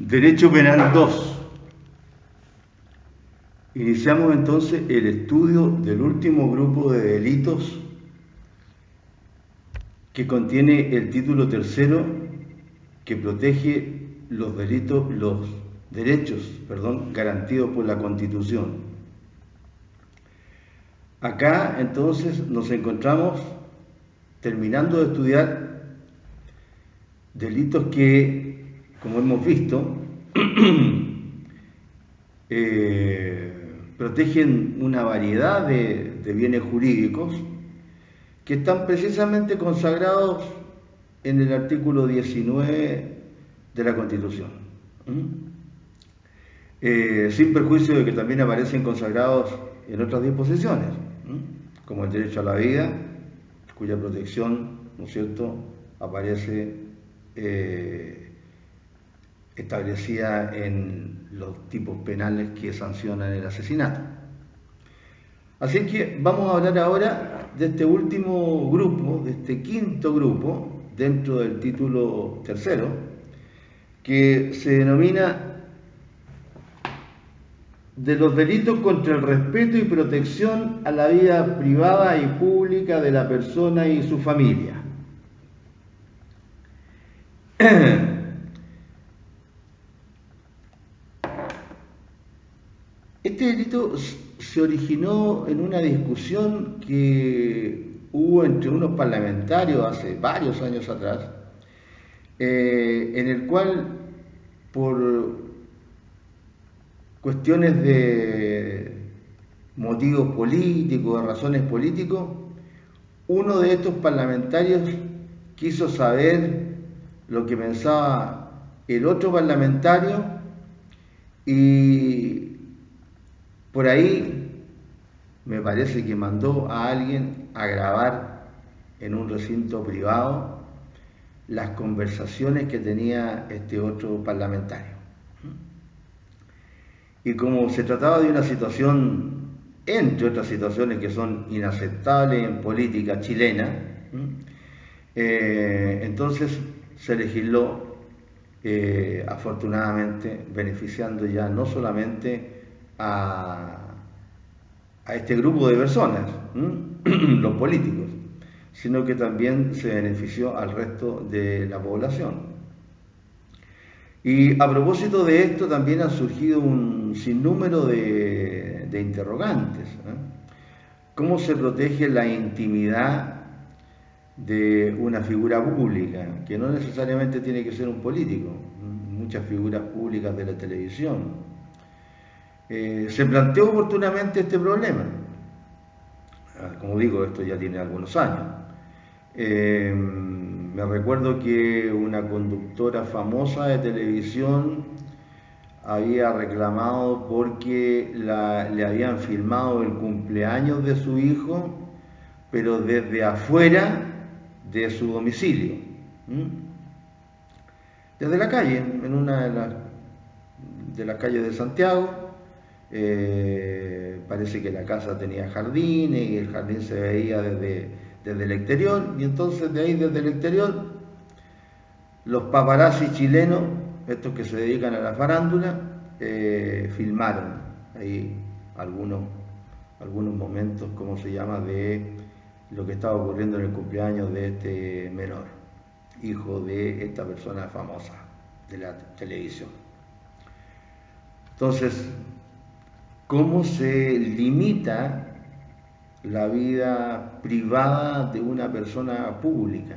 Derecho Penal 2. Iniciamos entonces el estudio del último grupo de delitos que contiene el título tercero que protege los derechos garantidos por la Constitución. Acá entonces nos encontramos terminando de estudiar delitos que, como hemos visto, protegen una variedad de bienes jurídicos que están precisamente consagrados en el artículo 19 de la Constitución. Sin perjuicio de que también aparecen consagrados en otras disposiciones, como el derecho a la vida, cuya protección, ¿no es cierto?, aparece establecida en los tipos penales que sancionan el asesinato. Así que vamos a hablar ahora de este último grupo, de este quinto grupo, dentro del título tercero, que se denomina de los delitos contra el respeto y protección a la vida privada y pública de la persona y su familia. Este delito se originó en una discusión que hubo entre unos parlamentarios hace varios años atrás, en el cual, por cuestiones de motivos políticos, de razones políticos, uno de estos parlamentarios quiso saber lo que pensaba el otro parlamentario y por ahí me parece que mandó a alguien a grabar en un recinto privado las conversaciones que tenía este otro parlamentario. Y como se trataba de una situación, entre otras situaciones que son inaceptables en política chilena, entonces se legisló, afortunadamente, beneficiando ya no solamente a este grupo de personas, los políticos, sino que también se benefició al resto de la población. Y a propósito de esto también ha surgido un sinnúmero de interrogantes. ¿Cómo se protege la intimidad de una figura pública, que no necesariamente tiene que ser un político? Muchas figuras públicas de la televisión. Se planteó oportunamente este problema. Como digo, esto ya tiene algunos años. Me recuerdo que una conductora famosa de televisión había reclamado porque le habían filmado el cumpleaños de su hijo, pero desde afuera de su domicilio, desde la calle, en una de las calles de Santiago. Parece que la casa tenía jardines y el jardín se veía desde el exterior, y entonces de ahí, desde el exterior, los paparazzi chilenos, estos que se dedican a la farándula, filmaron ahí algunos momentos, ¿cómo se llama?, de lo que estaba ocurriendo en el cumpleaños de este menor, hijo de esta persona famosa de la televisión. Entonces, ¿cómo se limita la vida privada de una persona pública?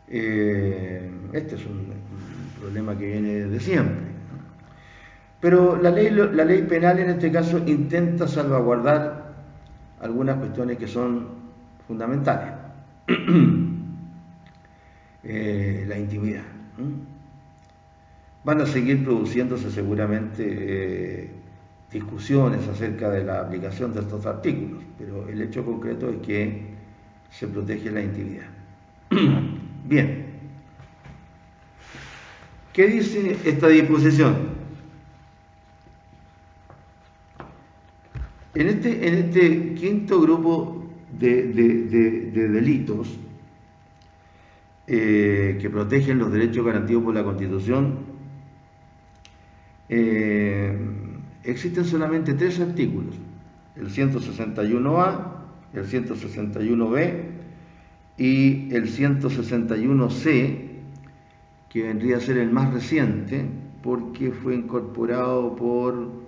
Este es un problema que viene desde siempre. Pero la ley penal en este caso intenta salvaguardar algunas cuestiones que son fundamentales. La intimidad. Van a seguir produciéndose seguramente discusiones acerca de la aplicación de estos artículos, pero el hecho concreto es que se protege la intimidad. Bien, ¿qué dice esta disposición? En este quinto grupo de delitos, que protegen los derechos garantidos por la Constitución, existen solamente 3 artículos: el 161A, el 161B y el 161C, que vendría a ser el más reciente porque fue incorporado por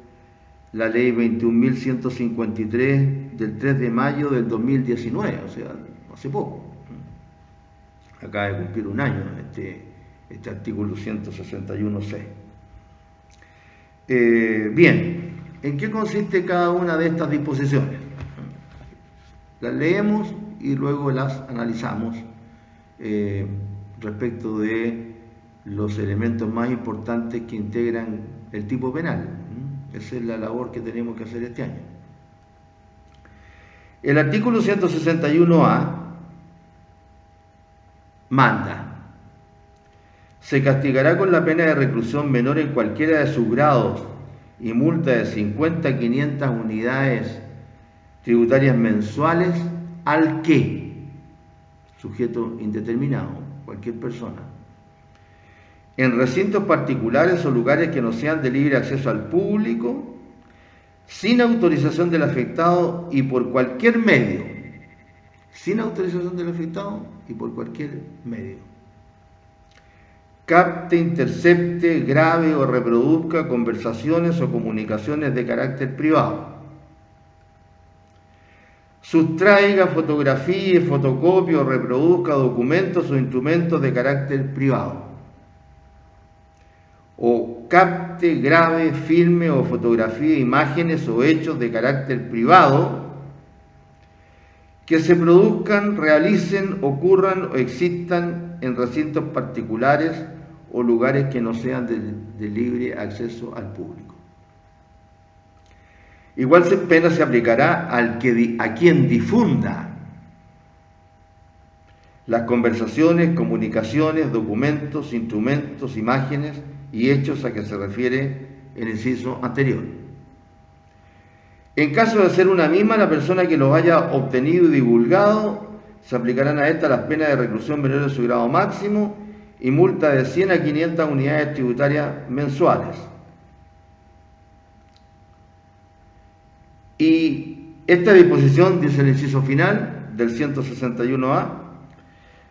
la ley 21.153 del 3 de mayo del 2019, o sea, hace poco. Acaba de cumplir un año este artículo 161C. Bien, ¿en qué consiste cada una de estas disposiciones? Las leemos y luego las analizamos respecto de los elementos más importantes que integran el tipo penal. Esa es la labor que tenemos que hacer este año. El artículo 161A manda: se castigará con la pena de reclusión menor en cualquiera de sus grados y multa de 50 a 500 unidades tributarias mensuales al que, sujeto indeterminado, cualquier persona, en recintos particulares o lugares que no sean de libre acceso al público, sin autorización del afectado y por cualquier medio, sin autorización del afectado y por cualquier medio, capte, intercepte, grabe o reproduzca conversaciones o comunicaciones de carácter privado, sustraiga, fotografíe, fotocopie o reproduzca documentos o instrumentos de carácter privado, o capte, grabe, filme o fotografíe imágenes o hechos de carácter privado que se produzcan, realicen, ocurran o existan en recintos particulares o lugares que no sean de libre acceso al público. Igual pena se aplicará a quien difunda las conversaciones, comunicaciones, documentos, instrumentos, imágenes y hechos a que se refiere el inciso anterior. En caso de ser una misma la persona que los haya obtenido y divulgado, se aplicarán a esta las penas de reclusión menor en su grado máximo y multa de 100 a 500 unidades tributarias mensuales. Y esta disposición, dice el inciso final del 161A,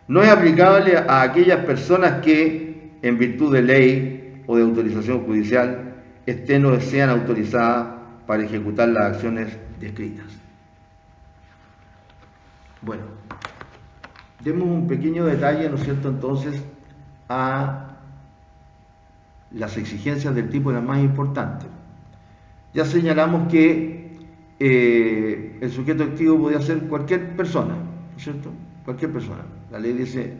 no es aplicable a aquellas personas que, en virtud de ley o de autorización judicial, estén o sean autorizadas para ejecutar las acciones descritas. Bueno, demos un pequeño detalle, ¿no es cierto?, entonces, a las exigencias del tipo de las más importantes. Ya señalamos que el sujeto activo podía ser cualquier persona, ¿no es cierto?, cualquier persona. La ley dice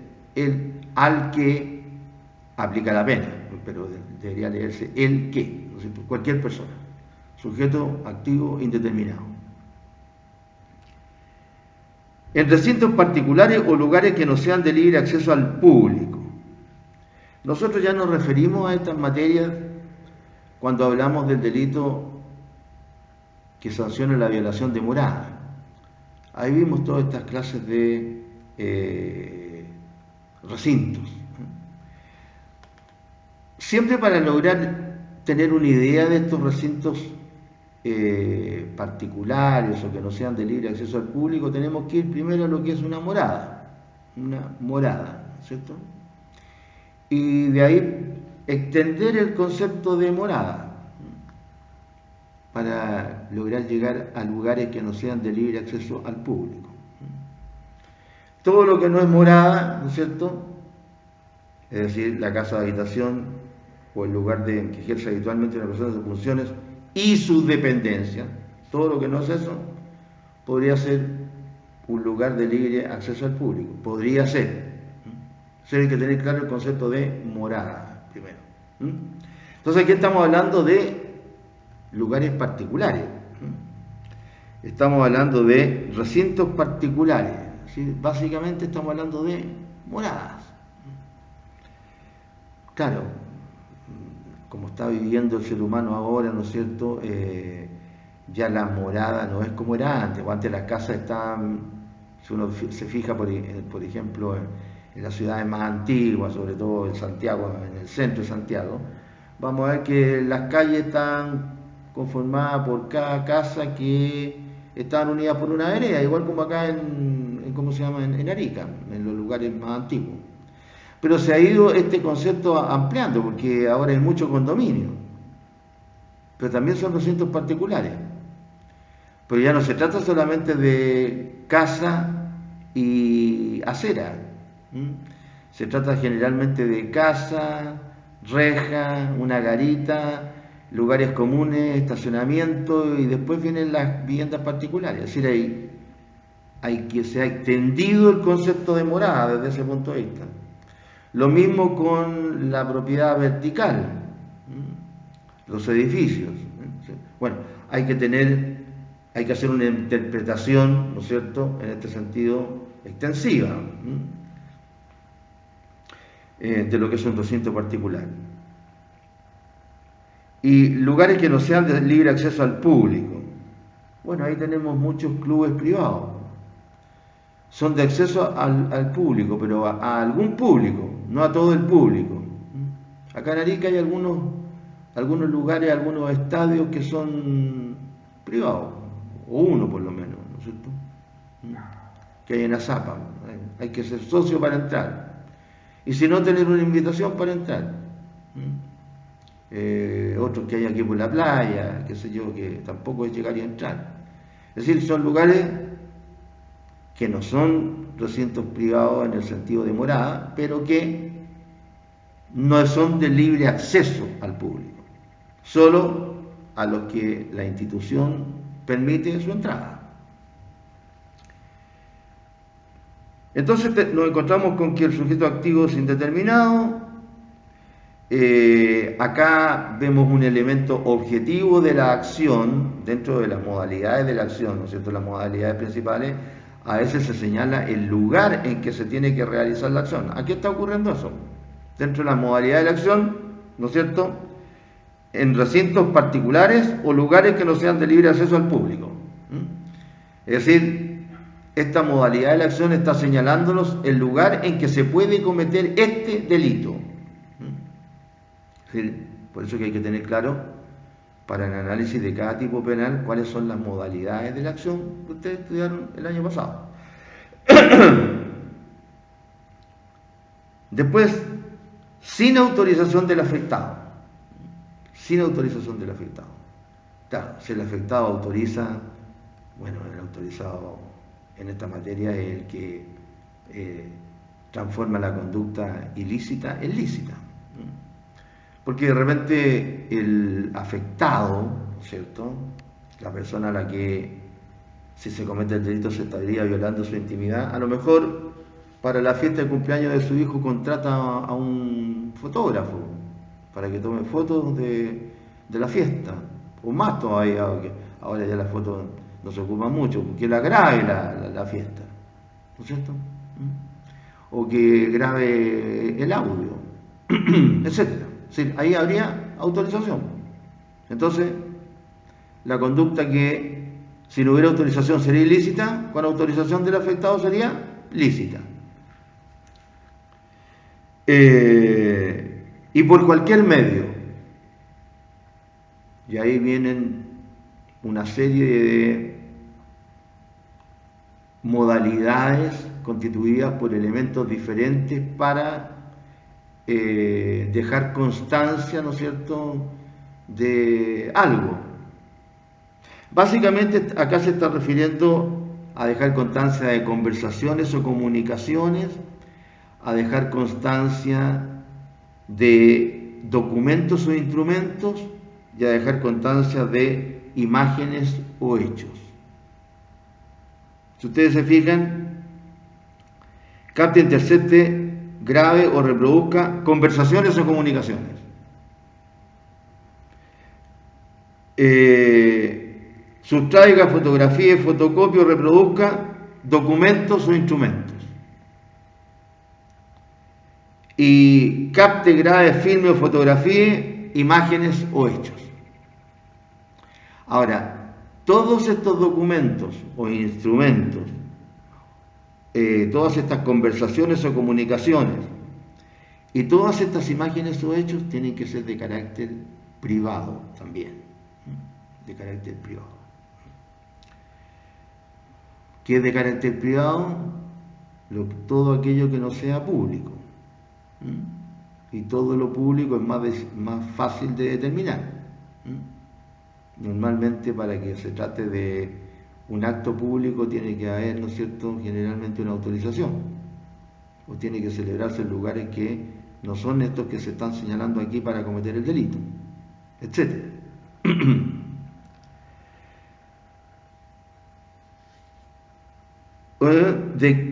al que aplica la pena, pero debería leerse el que, ¿no es cierto?, cualquier persona. Sujeto activo indeterminado. En recintos particulares o lugares que no sean de libre acceso al público. Nosotros ya nos referimos a estas materias cuando hablamos del delito que sanciona la violación de morada. Ahí vimos todas estas clases de recintos. Siempre para lograr tener una idea de estos recintos particulares o que no sean de libre acceso al público, tenemos que ir primero a lo que es una morada, ¿cierto? Y de ahí extender el concepto de morada para lograr llegar a lugares que no sean de libre acceso al público. Todo lo que no es morada, ¿no es cierto?, es decir, la casa de habitación o el lugar que ejerce habitualmente una persona sus funciones y sus dependencias, todo lo que no es eso, podría ser un lugar de libre acceso al público. Podría ser. Entonces hay que tener claro el concepto de morada primero. Entonces aquí estamos hablando de lugares particulares. Estamos hablando de recintos particulares. ¿Sí? Básicamente estamos hablando de moradas. Claro, como está viviendo el ser humano ahora, ¿no es cierto?, ya la morada no es como era antes. Antes las casas estaban, si uno se fija, por ejemplo, en las ciudades más antiguas, sobre todo en Santiago, en el centro de Santiago, vamos a ver que las calles están conformadas por cada casa que están unidas por una vereda, igual como acá ¿cómo se llama? En Arica, en los lugares más antiguos. Pero se ha ido este concepto ampliando, porque ahora hay muchos condominios, pero también son recintos particulares. Pero ya no se trata solamente de casa y acera. Se trata generalmente de casa, reja, una garita, lugares comunes, estacionamiento, y después vienen las viviendas particulares. Es decir, se ha extendido el concepto de morada desde ese punto de vista. Lo mismo con la propiedad vertical, los edificios. Bueno, hay que hacer una interpretación, ¿no es cierto?, en este sentido extensiva de lo que es un recinto particular. Y lugares que no sean de libre acceso al público. Bueno, ahí tenemos muchos clubes privados. Son de acceso al público, pero a algún público, no a todo el público. Acá en Arica hay algunos lugares, algunos estadios que son privados, o uno por lo menos, ¿no es cierto? Que hay en Azapa. Hay que ser socio para entrar. Y si no, tener una invitación para entrar. Otros que hay aquí por la playa, qué sé yo, que tampoco es llegar y entrar. Es decir, son lugares que no son recintos privados en el sentido de morada, pero que no son de libre acceso al público, solo a los que la institución permite su entrada. Entonces nos encontramos con que el sujeto activo es indeterminado. Acá vemos un elemento objetivo de la acción dentro de las modalidades de la acción, ¿no es cierto? Las modalidades principales. A veces se señala el lugar en que se tiene que realizar la acción. ¿A qué está ocurriendo eso? Dentro de las modalidades de la acción, ¿no es cierto?, en recintos particulares o lugares que no sean de libre acceso al público. Es decir, esta modalidad de la acción está señalándonos el lugar en que se puede cometer este delito. Es decir, por eso que hay que tener claro, para el análisis de cada tipo penal, cuáles son las modalidades de la acción que ustedes estudiaron el año pasado. Después, sin autorización del afectado. Sin autorización del afectado. Claro, si el afectado autoriza, bueno, el autorizado en esta materia es el que transforma la conducta ilícita en lícita. Porque de repente el afectado, ¿cierto?, la persona a la que, si se comete el delito, se estaría violando su intimidad, a lo mejor para la fiesta de cumpleaños de su hijo contrata a un fotógrafo para que tome fotos de la fiesta, o más todavía, que ahora ya las fotos no se ocupan mucho, que la grabe la fiesta, ¿no es cierto?, o que grabe el audio, etcétera. Sí, ahí habría autorización. Entonces, la conducta que, si no hubiera autorización, sería ilícita, con autorización del afectado sería lícita. Y por cualquier medio. Y ahí vienen una serie de modalidades constituidas por elementos diferentes para dejar constancia, ¿no es cierto?, de algo. Básicamente acá se está refiriendo a dejar constancia de conversaciones o comunicaciones, a dejar constancia de documentos o instrumentos y a dejar constancia de imágenes o hechos. Si ustedes se fijan, capte, intercepte, grabe o reproduzca conversaciones o comunicaciones. Sustraiga, fotografíe, fotocopie o reproduzca documentos o instrumentos. Y capte, grabe, filme o fotografíe imágenes o hechos. Ahora, todos estos documentos o instrumentos todas estas conversaciones o comunicaciones y todas estas imágenes o hechos tienen que ser de carácter privado también, de carácter privado. ¿Qué es de carácter privado? Todo aquello que no sea público. Y todo lo público es más fácil de determinar. Normalmente, para que se trate de un acto público tiene que haber, ¿no es cierto?, generalmente una autorización, o tiene que celebrarse en lugares que no son estos que se están señalando aquí para cometer el delito, etc.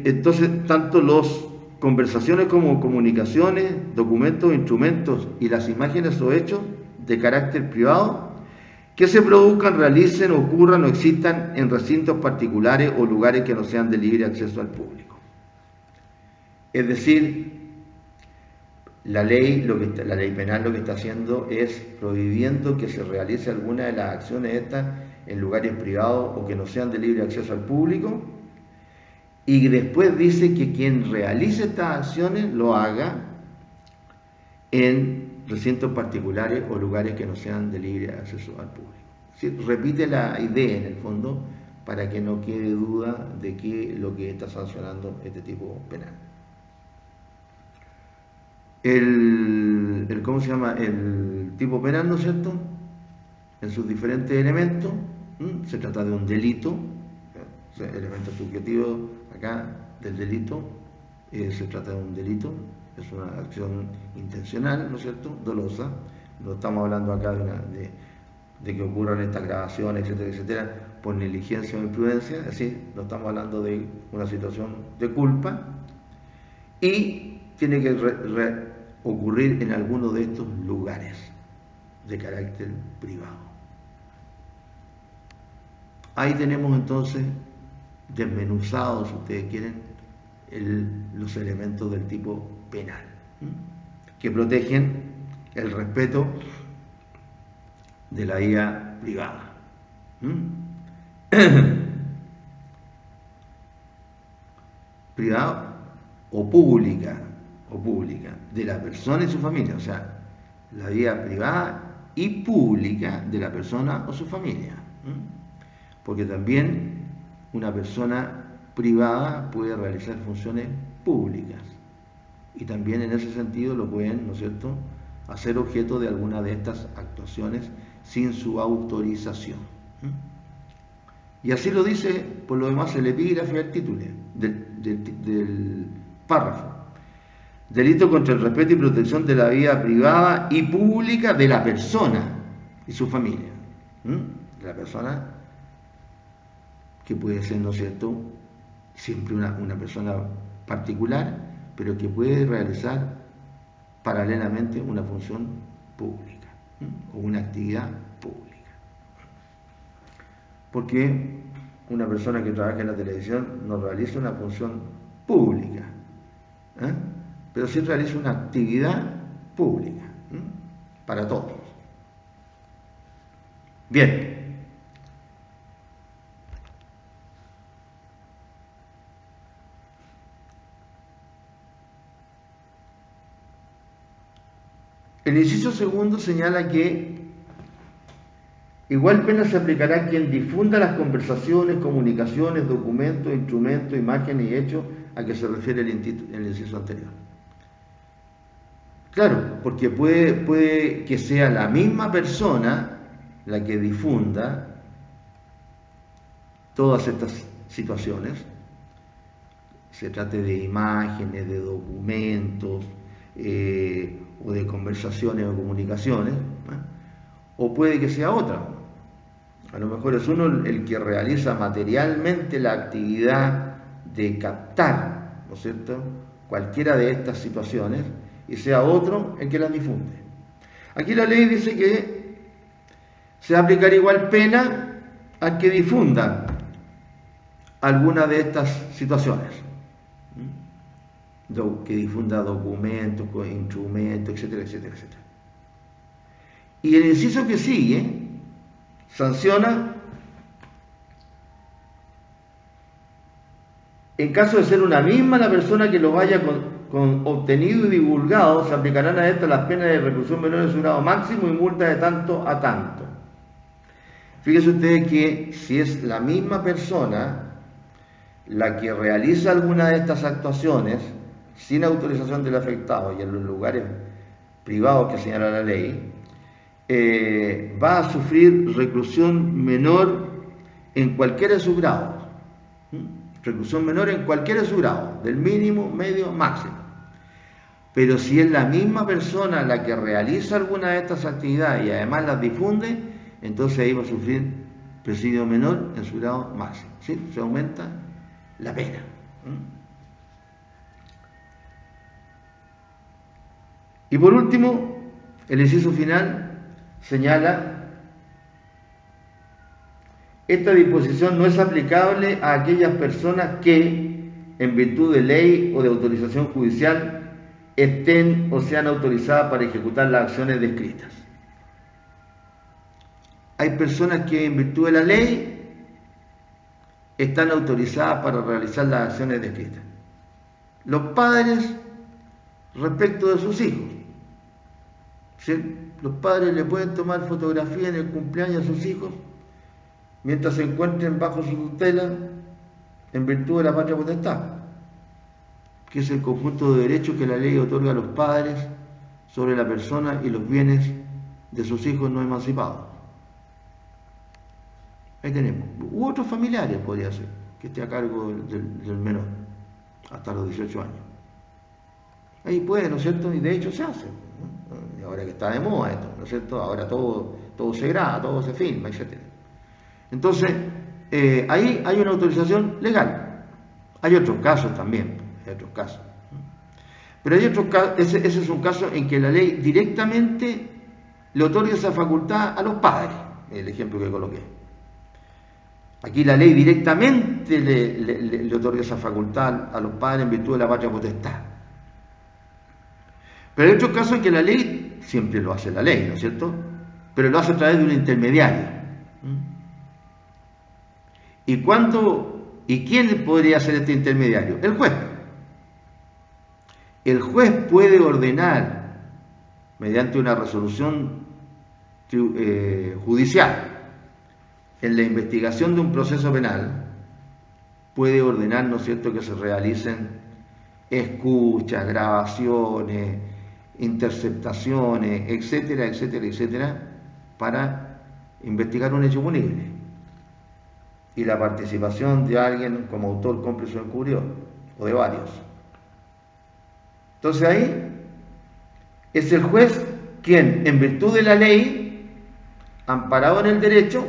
Entonces, tanto las conversaciones como comunicaciones, documentos, instrumentos y las imágenes o hechos de carácter privado que se produzcan, realicen, ocurran o existan en recintos particulares o lugares que no sean de libre acceso al público. Es decir, la ley penal lo que está haciendo es prohibiendo que se realice alguna de las acciones estas en lugares privados o que no sean de libre acceso al público, y después dice que quien realice estas acciones lo haga en recintos particulares o lugares que no sean de libre acceso al público. ¿Sí? Repite la idea en el fondo para que no quede duda de qué es lo que está sancionando este tipo penal. ¿Cómo se llama? El tipo penal, ¿no es cierto?, en sus diferentes elementos, se trata de un delito, elemento subjetivo acá del delito, se trata de un delito, es una acción intencional, ¿no es cierto?, dolosa. No estamos hablando acá de que ocurran estas grabaciones, etcétera, etcétera, por negligencia o imprudencia, es decir, no estamos hablando de una situación de culpa, y tiene que ocurrir en alguno de estos lugares de carácter privado. Ahí tenemos entonces desmenuzados, si ustedes quieren, los elementos del tipo penal, que protegen el respeto de la vida privada. Privada o pública, de la persona y su familia, o sea, la vida privada y pública de la persona o su familia. Porque también una persona privada puede realizar funciones públicas y también en ese sentido lo pueden, ¿no es cierto?, hacer objeto de alguna de estas actuaciones sin su autorización. Y así lo dice, por lo demás, el epígrafe al título del párrafo. Delito contra el respeto y protección de la vida privada y pública de la persona y su familia. De la persona, que puede ser, ¿no es cierto?, siempre una persona particular, pero que puede realizar paralelamente una función pública o una actividad pública. Porque una persona que trabaja en la televisión no realiza una función pública, pero sí realiza una actividad pública para todos. Bien. El inciso segundo señala que igual pena se aplicará a quien difunda las conversaciones, comunicaciones, documentos, instrumentos, imágenes y hechos a que se refiere el inciso anterior. Claro, porque puede que sea la misma persona la que difunda todas estas situaciones, se trate de imágenes, de documentos, o de conversaciones o comunicaciones, o puede que sea otra. A lo mejor es uno el que realiza materialmente la actividad de captar, ¿no es cierto?, cualquiera de estas situaciones, y sea otro el que las difunde. Aquí la ley dice que se va a aplicar igual pena al que difunda alguna de estas situaciones, que difunda documentos, instrumentos, etcétera, etcétera, etcétera. Y el inciso que sigue sanciona En caso de ser una misma la persona que lo haya obtenido y divulgado, se aplicarán a esta las penas de reclusión menor de su grado máximo y multa de tanto a tanto. Fíjense ustedes que si es la misma persona la que realiza alguna de estas actuaciones sin autorización del afectado y en los lugares privados que señala la ley, va a sufrir reclusión menor en cualquiera de sus grados. Reclusión menor en cualquiera de sus grados, del mínimo, medio, máximo. Pero si es la misma persona la que realiza alguna de estas actividades y además las difunde, entonces ahí va a sufrir presidio menor en su grado máximo. ¿Sí? Se aumenta la pena. Y por último, el inciso final señala: esta disposición no es aplicable a aquellas personas que, en virtud de ley o de autorización judicial, estén o sean autorizadas para ejecutar las acciones descritas. Hay personas que, en virtud de la ley, están autorizadas para realizar las acciones descritas. Los padres respecto de sus hijos. ¿Sí? Los padres le pueden tomar fotografía en el cumpleaños a sus hijos mientras se encuentren bajo su tutela en virtud de la patria potestad, que es el conjunto de derechos que la ley otorga a los padres sobre la persona y los bienes de sus hijos no emancipados. Ahí tenemos. U otros familiares podría ser, que esté a cargo del menor, hasta los 18 años. Ahí puede, ¿no es cierto? Y de hecho se hace, ¿no? Y ahora que está de moda esto, ¿no es cierto? Ahora todo se graba, todo se filma, etc. Entonces, ahí hay una autorización legal. Hay otros casos también, hay otros casos. Pero hay otros casos, ese es un caso en que la ley directamente le otorga esa facultad a los padres, el ejemplo que coloqué. Aquí la ley directamente le otorga esa facultad a los padres en virtud de la patria potestad. Pero hay otros casos en que la ley, siempre lo hace la ley, ¿no es cierto? Pero lo hace a través de un intermediario. ¿Y quién podría ser este intermediario? El juez. El juez puede ordenar, mediante una resolución judicial, en la investigación de un proceso penal, puede ordenar, ¿no es cierto?, que se realicen escuchas, grabaciones, interceptaciones, etcétera, etcétera, etcétera, para investigar un hecho punible. Y la participación de alguien como autor, cómplice o encubridor, o de varios. Entonces ahí es el juez quien, en virtud de la ley, amparado en el derecho,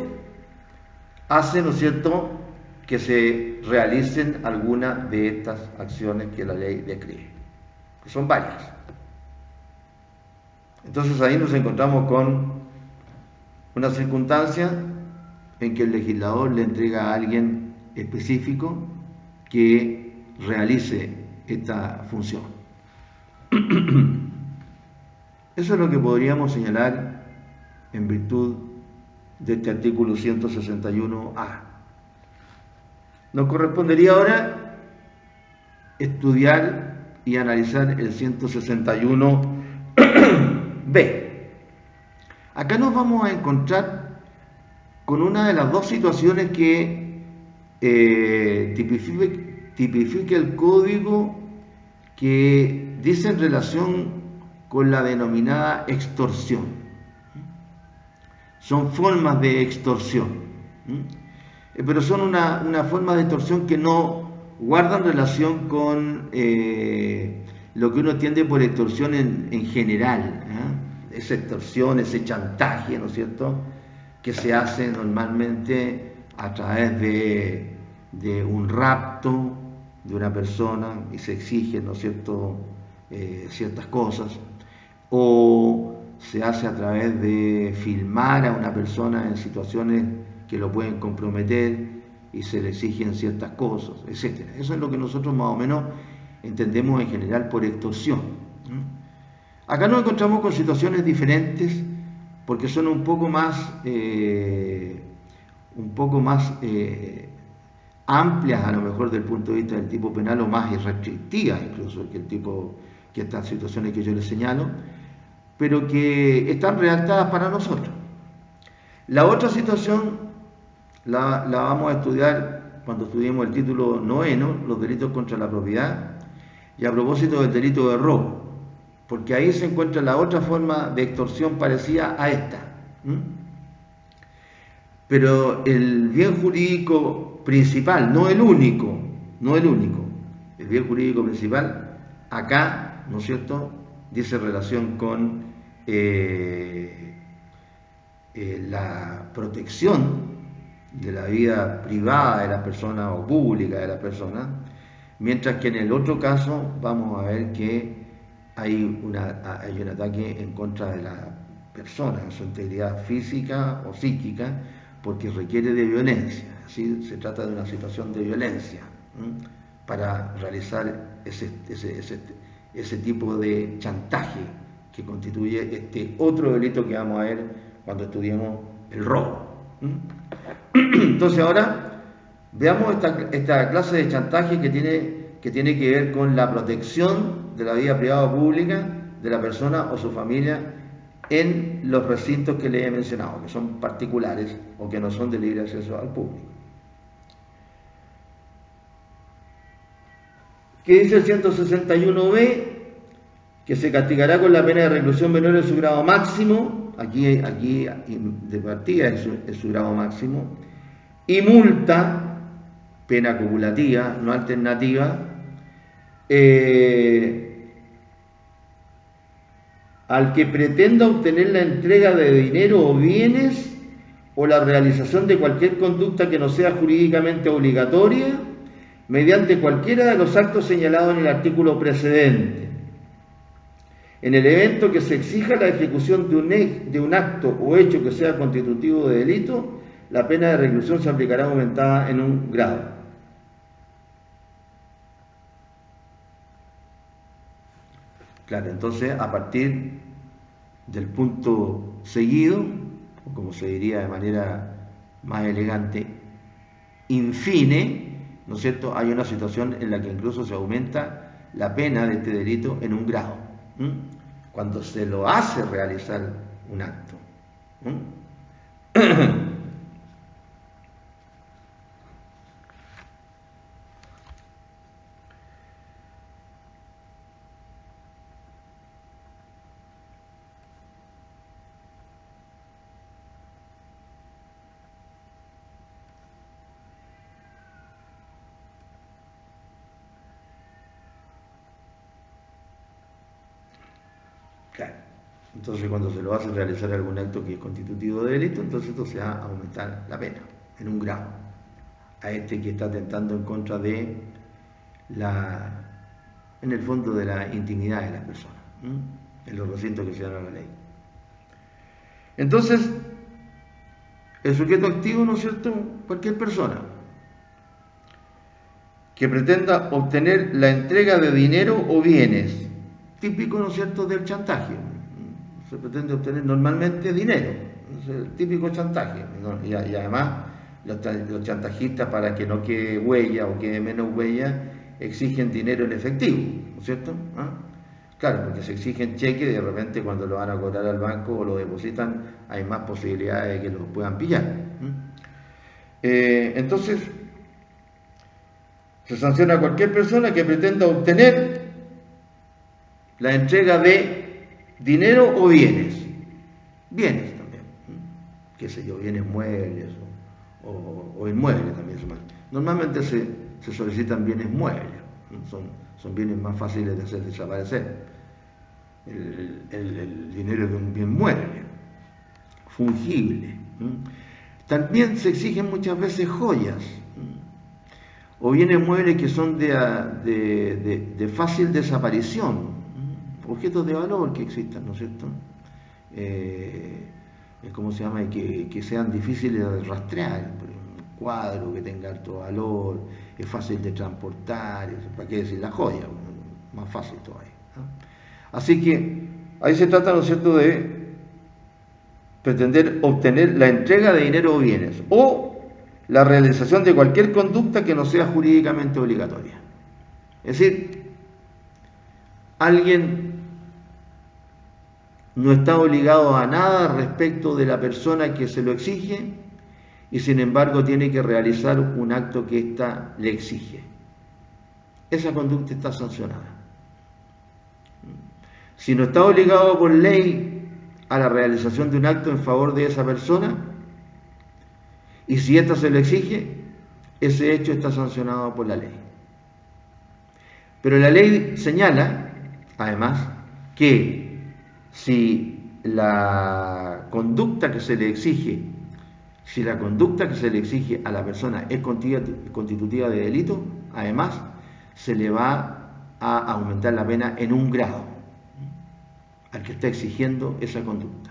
hace, ¿no es cierto?, que se realicen algunas de estas acciones que la ley describe, que son varias. Entonces ahí nos encontramos con una circunstancia en que el legislador le entrega a alguien específico que realice esta función. Eso es lo que podríamos señalar en virtud de este artículo 161A. Nos correspondería ahora estudiar y analizar el 161B. Acá nos vamos a encontrar con una de las dos situaciones que tipifica el código, que dice en relación con la denominada extorsión. Son formas de extorsión, pero son una forma de extorsión que no guardan relación con lo que uno entiende por extorsión en general, esa extorsión, ese chantaje, ¿no es cierto?, que se hace normalmente a través de un rapto de una persona y se exigen, ¿no es cierto?, ciertas cosas, o se hace a través de filmar a una persona en situaciones que lo pueden comprometer y se le exigen ciertas cosas, etc. Eso es lo que nosotros más o menos entendemos en general por extorsión. Acá nos encontramos con situaciones diferentes porque son amplias a lo mejor del punto de vista del tipo penal o más restrictivas incluso que el tipo que estas situaciones que yo les señalo, pero que están redactadas para nosotros. La otra situación la vamos a estudiar cuando estudiemos el título 9, los delitos contra la propiedad, y a propósito del delito de robo, porque ahí se encuentra la otra forma de extorsión parecida a esta. Pero el bien jurídico principal, no el único, el bien jurídico principal, acá, ¿no es cierto?, dice relación con la protección de la vida privada de la persona o pública de la persona, mientras que en el otro caso vamos a ver que hay un ataque en contra de la persona, en su integridad física o psíquica, porque requiere de violencia. ¿Sí? Se trata de una situación de violencia para realizar ese tipo de chantaje que constituye este otro delito que vamos a ver cuando estudiemos el robo. Entonces ahora veamos esta clase de chantaje que tiene que ver con la protección de la vida privada o pública de la persona o su familia en los recintos que les he mencionado, que son particulares o que no son de libre acceso al público. ¿Qué dice el 161b? Que se castigará con la pena de reclusión menor en su grado máximo, aquí de partida es su grado máximo, y multa, pena acumulativa, no alternativa, al que pretenda obtener la entrega de dinero o bienes o la realización de cualquier conducta que no sea jurídicamente obligatoria mediante cualquiera de los actos señalados en el artículo precedente. En el evento que se exija la ejecución de un acto o hecho que sea constitutivo de delito, la pena de reclusión se aplicará aumentada en un grado. Claro, entonces a partir del punto seguido, o como se diría de manera más elegante, infine, ¿no es cierto?, hay una situación en la que incluso se aumenta la pena de este delito en un grado, cuando se lo hace realizar un acto. Claro. Entonces, cuando se lo hace realizar algún acto que es constitutivo de delito, entonces esto se va a aumentar la pena en un grado a este que está atentando en contra de en el fondo, de la intimidad de las personas, en los recintos que se dan a la ley. Entonces, el sujeto activo, ¿no es cierto?, cualquier persona que pretenda obtener la entrega de dinero o bienes, típico, ¿no es cierto?, del chantaje. Se pretende obtener normalmente dinero, es el típico chantaje, ¿no? Y además los chantajistas, para que no quede huella o quede menos huella, exigen dinero en efectivo, ¿no es cierto? Claro, porque se exigen cheques y de repente cuando lo van a cobrar al banco o lo depositan hay más posibilidades de que lo puedan pillar. Entonces, se sanciona a cualquier persona que pretenda obtener la entrega de dinero o bienes. Bienes también. Qué sé yo, bienes muebles o inmuebles también. Normalmente se solicitan bienes muebles. Son bienes más fáciles de hacer desaparecer. El dinero de un bien mueble, fungible. También se exigen muchas veces joyas o bienes muebles que son de fácil desaparición, objetos de valor que existan, ¿no es cierto? ¿Cómo se llama? Que sean difíciles de rastrear, un cuadro que tenga alto valor, es fácil de transportar, ¿para qué decir la joya? Más fácil todavía, ¿no? Así que ahí se trata, ¿no es cierto?, de pretender obtener la entrega de dinero o bienes, o la realización de cualquier conducta que no sea jurídicamente obligatoria. Es decir, alguien no está obligado a nada respecto de la persona que se lo exige y sin embargo tiene que realizar un acto que ésta le exige. Esa conducta está sancionada. Si no está obligado por ley a la realización de un acto en favor de esa persona y si ésta se lo exige, ese hecho está sancionado por la ley. Pero la ley señala, además, que si la conducta que se le exige, a la persona es constitutiva de delito, además se le va a aumentar la pena en un grado al que está exigiendo esa conducta.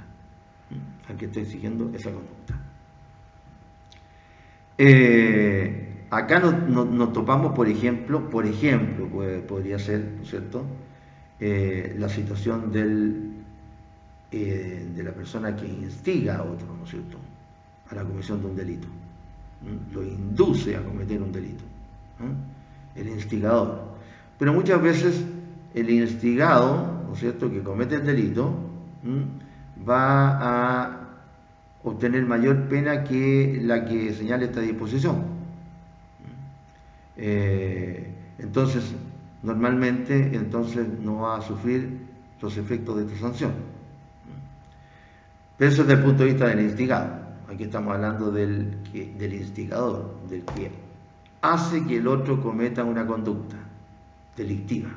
Acá nos topamos, por ejemplo, podría ser, ¿no es cierto?, la situación de la persona que instiga a otro, ¿no es cierto?, a la comisión de un delito, lo induce a cometer un delito, el instigador. Pero muchas veces el instigado, ¿no es cierto?, que comete el delito, va a obtener mayor pena que la que señala esta disposición. Entonces, normalmente no va a sufrir los efectos de esta sanción. Pero eso desde el punto de vista del instigado. Aquí estamos hablando del instigador, del que hace que el otro cometa una conducta delictiva.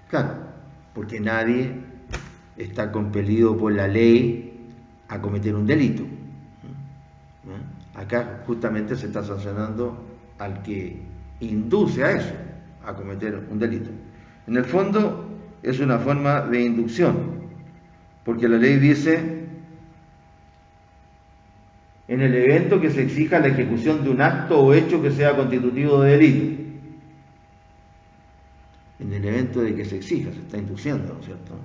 Claro, porque nadie está compelido por la ley a cometer un delito. Acá justamente se está sancionando al que induce a eso, a cometer un delito. En el fondo es una forma de inducción, porque la ley dice: en el evento que se exija la ejecución de un acto o hecho que sea constitutivo de delito. En el evento de que se exija, se está induciendo, ¿no es cierto?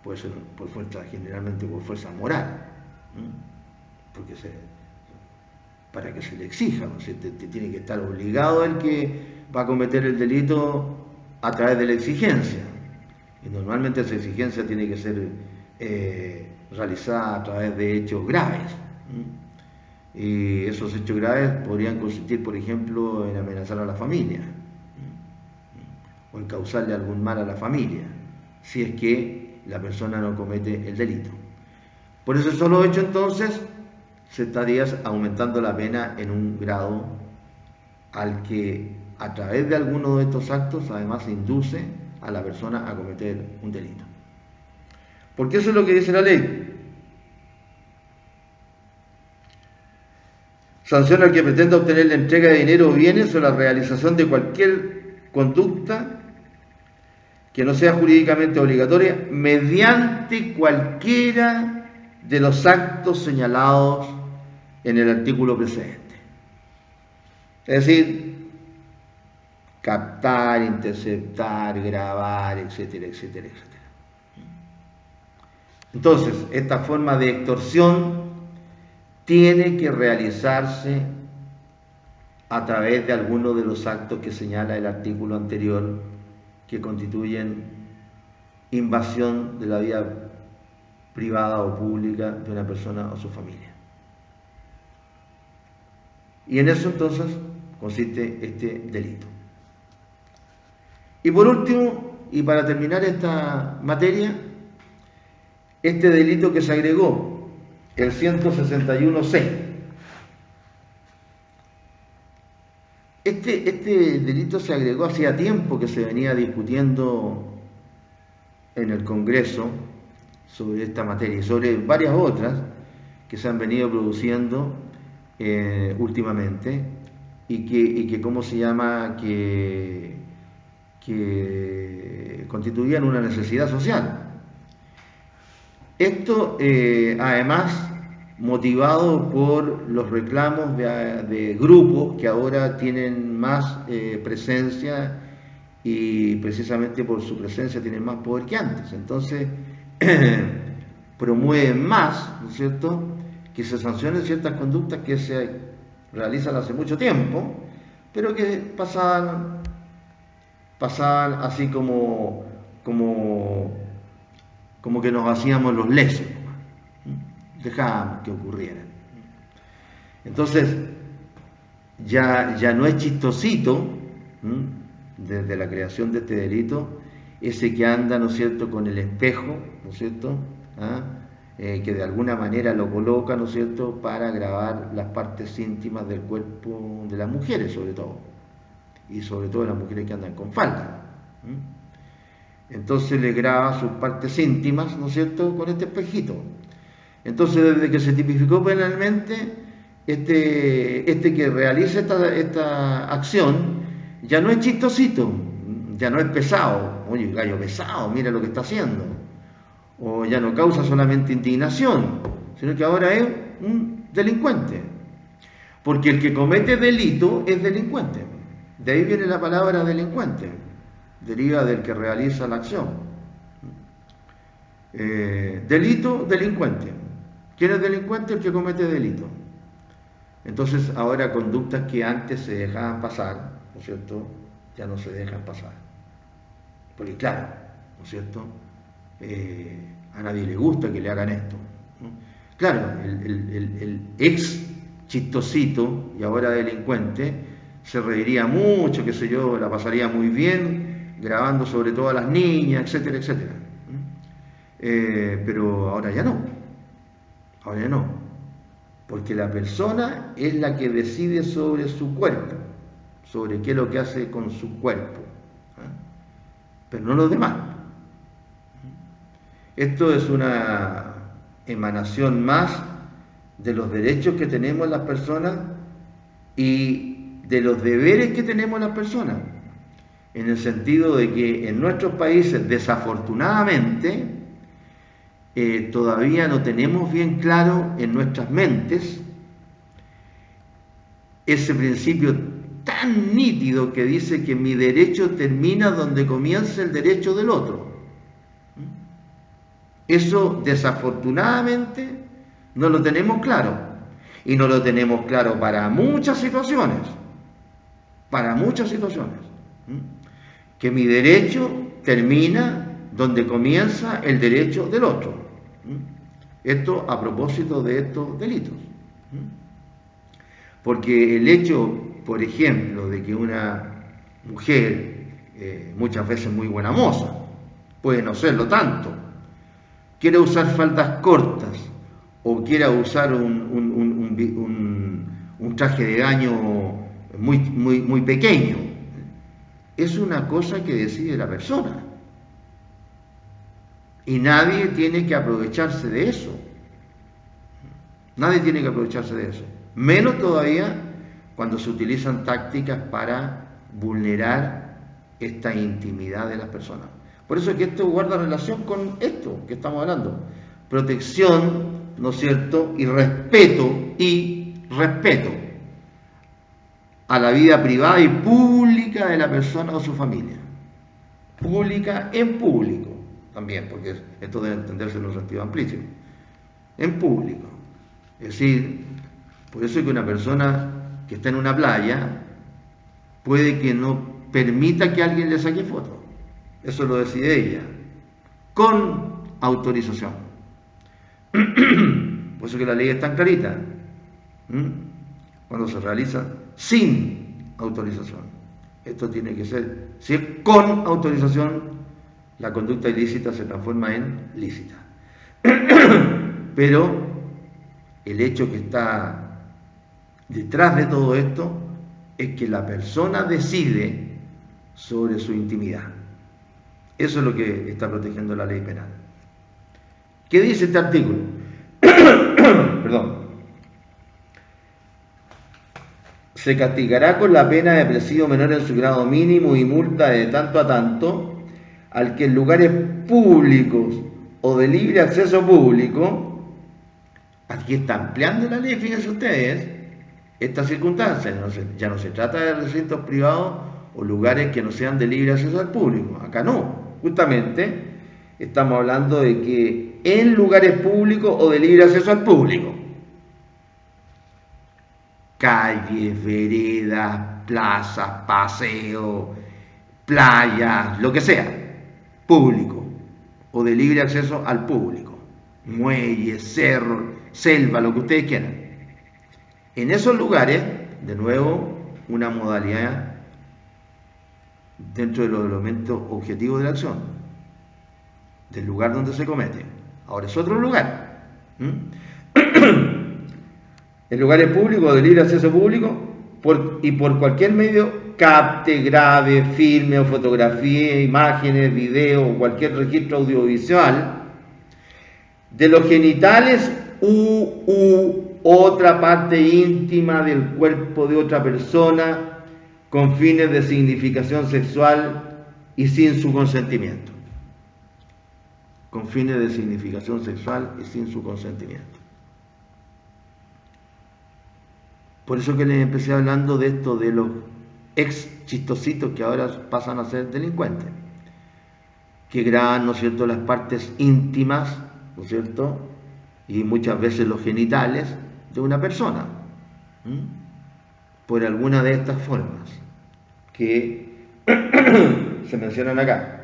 Puede ser por fuerza, generalmente por fuerza moral, porque para que se le exija, ¿no? Tiene que estar obligado el que va a cometer el delito a través de la exigencia, y normalmente esa exigencia tiene que ser realizada a través de hechos graves, y esos hechos graves podrían consistir, por ejemplo, en amenazar a la familia o en causarle algún mal a la familia, si es que la persona no comete el delito. Por ese solo hecho, entonces, se estaría aumentando la pena en un grado al que, a través de alguno de estos actos, además induce a la persona a cometer un delito. Porque eso es lo que dice la ley. Sanciona al que pretenda obtener la entrega de dinero o bienes o la realización de cualquier conducta que no sea jurídicamente obligatoria mediante cualquiera de los actos señalados en el artículo precedente. Es decir, captar, interceptar, grabar, etcétera, etcétera, etcétera. Entonces, esta forma de extorsión tiene que realizarse a través de alguno de los actos que señala el artículo anterior, que constituyen invasión de la vida privada o pública de una persona o su familia. Y en eso entonces consiste este delito. Y por último, y para terminar esta materia, este delito que se agregó, el 161C. Este delito se agregó hacía tiempo que se venía discutiendo en el Congreso sobre esta materia y sobre varias otras que se han venido produciendo últimamente y que ¿cómo se llama?, que constituían una necesidad social. Esto además motivado por los reclamos de grupos que ahora tienen más presencia y precisamente por su presencia tienen más poder que antes. Entonces promueven más, ¿no es cierto?, que se sancionen ciertas conductas que se realizan hace mucho tiempo, pero que pasaban así como que nos hacíamos los lesos, dejábamos que ocurrieran. Entonces, ya no es chistosito, desde la creación de este delito, ese que anda, ¿no es cierto?, con el espejo, ¿no es cierto?, que de alguna manera lo coloca, ¿no es cierto?, para grabar las partes íntimas del cuerpo de las mujeres, sobre todo, y sobre todo de las mujeres que andan con falda. Entonces le graba sus partes íntimas, ¿no es cierto?, con este espejito. Entonces, desde que se tipificó penalmente, este que realiza esta acción ya no es chistosito, ya no es pesado. Oye, gallo pesado, mira lo que está haciendo. O ya no causa solamente indignación, sino que ahora es un delincuente. Porque el que comete delito es delincuente. De ahí viene la palabra delincuente, deriva del que realiza la acción. Delito, delincuente. ¿Quién es delincuente? El que comete delito. Entonces ahora conductas que antes se dejaban pasar, ¿no es cierto?, ya no se dejan pasar. Porque claro, ¿no es cierto?, a nadie le gusta que le hagan esto, ¿no? Claro, el ex chistosito y ahora delincuente se reiría mucho, qué sé yo, la pasaría muy bien, grabando sobre todo a las niñas, etcétera, etcétera. Pero ahora ya no, porque la persona es la que decide sobre su cuerpo, sobre qué es lo que hace con su cuerpo, pero no los demás. Esto es una emanación más de los derechos que tenemos las personas y de los deberes que tenemos las personas, en el sentido de que en nuestros países, desafortunadamente, todavía no tenemos bien claro en nuestras mentes ese principio tan nítido que dice que mi derecho termina donde comienza el derecho del otro. Eso desafortunadamente no lo tenemos claro, y no lo tenemos claro para muchas situaciones, que mi derecho termina donde comienza el derecho del otro. Esto a propósito de estos delitos. Porque el hecho, por ejemplo, de que una mujer, muchas veces muy buena moza, puede no serlo tanto, quiera usar faldas cortas o quiera usar un traje de baño muy pequeño, es una cosa que decide la persona. Y nadie tiene que aprovecharse de eso. Nadie tiene que aprovecharse de eso. Menos todavía cuando se utilizan tácticas para vulnerar esta intimidad de las personas. Por eso es que esto guarda relación con esto que estamos hablando. Protección, ¿no es cierto?, y respeto a la vida privada y pública de la persona o su familia. Pública en público también, porque esto debe entenderse en un sentido amplísimo. En público. Es decir, por eso es que una persona que está en una playa puede que no permita que alguien le saque fotos. Eso lo decide ella, con autorización. Por eso que la ley es tan clarita. Cuando se realiza sin autorización. Esto tiene que ser, si es con autorización, la conducta ilícita se transforma en lícita. Pero el hecho que está detrás de todo esto es que la persona decide sobre su intimidad. Eso es lo que está protegiendo la ley penal. ¿Qué dice este artículo? Perdón. Se castigará con la pena de presidio menor en su grado mínimo y multa de tanto a tanto al que en lugares públicos o de libre acceso público, aquí está ampliando la ley, fíjense ustedes, estas circunstancias, ya no se trata de recintos privados o lugares que no sean de libre acceso al público, acá no, justamente estamos hablando de que en lugares públicos o de libre acceso al público. calles, veredas, plazas, paseos, playas, lo que sea, público o de libre acceso al público, muelles, cerros, selva, lo que ustedes quieran. En esos lugares, de nuevo, una modalidad dentro de los elementos objetivos de la acción, del lugar donde se comete. Ahora es otro lugar. En lugares públicos de libre acceso público y por cualquier medio capte, grabe, filme o fotografíe, imágenes, video o cualquier registro audiovisual de los genitales u otra parte íntima del cuerpo de otra persona con fines de significación sexual y sin su consentimiento. Con fines de significación sexual y sin su consentimiento. Por eso que les empecé hablando de esto de los ex chistositos que ahora pasan a ser delincuentes, que graban, ¿no es cierto?, las partes íntimas, ¿no es cierto?, y muchas veces los genitales de una persona, por alguna de estas formas que se mencionan acá.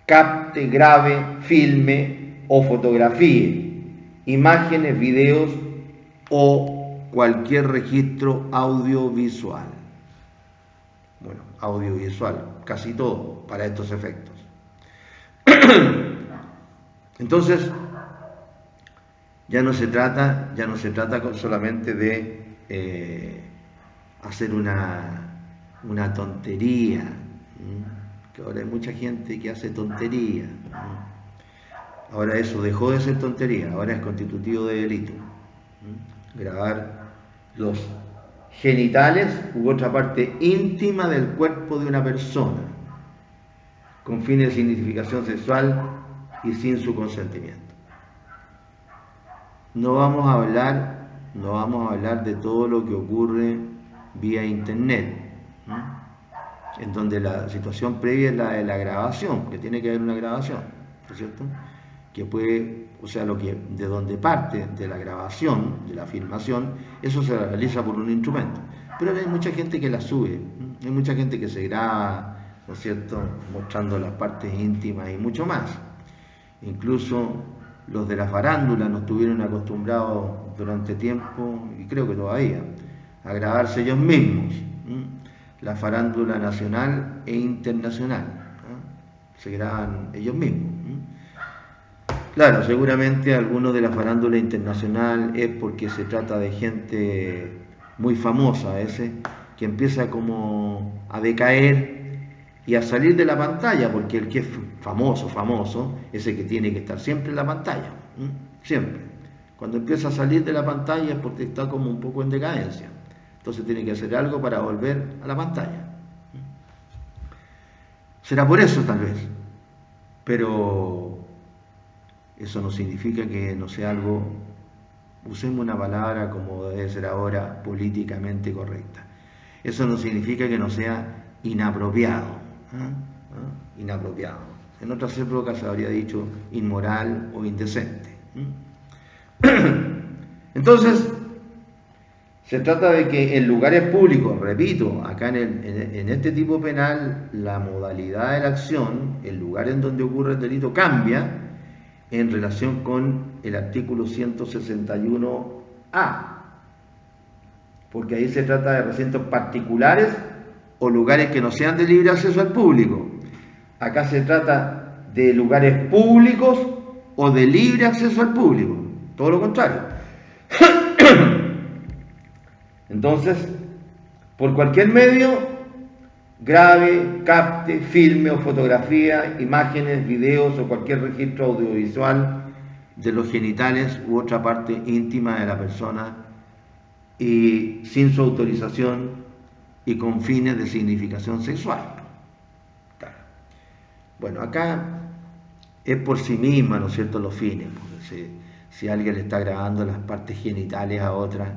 Capte, grabe, filme o fotografíe imágenes, videos o cualquier registro audiovisual. Bueno, audiovisual, casi todo para estos efectos. Entonces, ya no se trata solamente de hacer una tontería, que ahora hay mucha gente que hace tontería. Ahora eso dejó de ser tontería, ahora es constitutivo de delito. Grabar los genitales u otra parte íntima del cuerpo de una persona con fines de significación sexual y sin su consentimiento. No vamos a hablar de todo lo que ocurre vía internet, en donde la situación previa es la de la grabación, que tiene que haber una grabación, ¿no es cierto? Que puede, o sea, de donde parte de la grabación, de la filmación, eso se realiza por un instrumento. Pero hay mucha gente que la sube, hay mucha gente que se graba, ¿no es cierto?, mostrando las partes íntimas y mucho más. Incluso los de la farándula nos tuvieron acostumbrados durante tiempo, y creo que todavía, a grabarse ellos mismos, la farándula nacional e internacional, se graban ellos mismos. Claro, seguramente algunos de la farándula internacional es porque se trata de gente muy famosa a veces, que empieza como a decaer y a salir de la pantalla, porque el que es famoso, es el que tiene que estar siempre en la pantalla, siempre. Cuando empieza a salir de la pantalla es porque está como un poco en decadencia, entonces tiene que hacer algo para volver a la pantalla. Será por eso tal vez, pero eso no significa que no sea algo, usemos una palabra como debe ser ahora, políticamente correcta. Eso no significa que no sea inapropiado. Inapropiado. En otras épocas se habría dicho inmoral o indecente. Entonces, se trata de que en lugares públicos, repito, acá en este tipo penal, la modalidad de la acción, el lugar en donde ocurre el delito cambia en relación con el artículo 161A, porque ahí se trata de recintos particulares o lugares que no sean de libre acceso al público. Acá se trata de lugares públicos o de libre acceso al público, todo lo contrario. Entonces, por cualquier medio, grabe, capte, filme o fotografía, imágenes, videos o cualquier registro audiovisual de los genitales u otra parte íntima de la persona y sin su autorización y con fines de significación sexual. Bueno, acá es por sí misma, ¿no es cierto?, los fines, porque si alguien le está grabando las partes genitales a otra,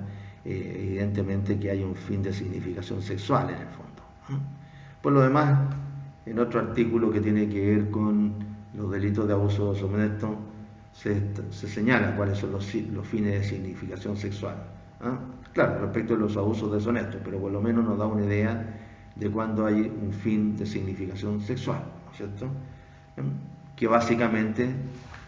evidentemente que hay un fin de significación sexual en el fondo. Por lo demás, en otro artículo que tiene que ver con los delitos de abuso honesto, se señala cuáles son los fines de significación sexual. Claro, respecto a los abusos deshonestos, pero por lo menos nos da una idea de cuando hay un fin de significación sexual, ¿no es cierto? Que básicamente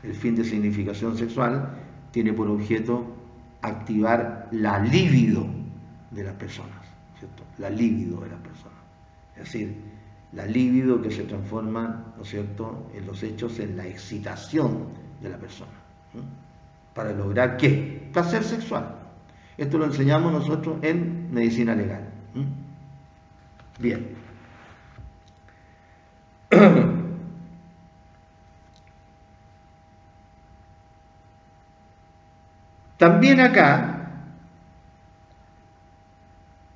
el fin de significación sexual tiene por objeto activar la libido de las personas, ¿no es cierto? La libido de las personas. Es decir, la libido que se transforma, ¿no es cierto?, en los hechos, en la excitación de la persona. ¿No? ¿Para lograr qué? Placer sexual. Esto lo enseñamos nosotros en medicina legal. Bien. También acá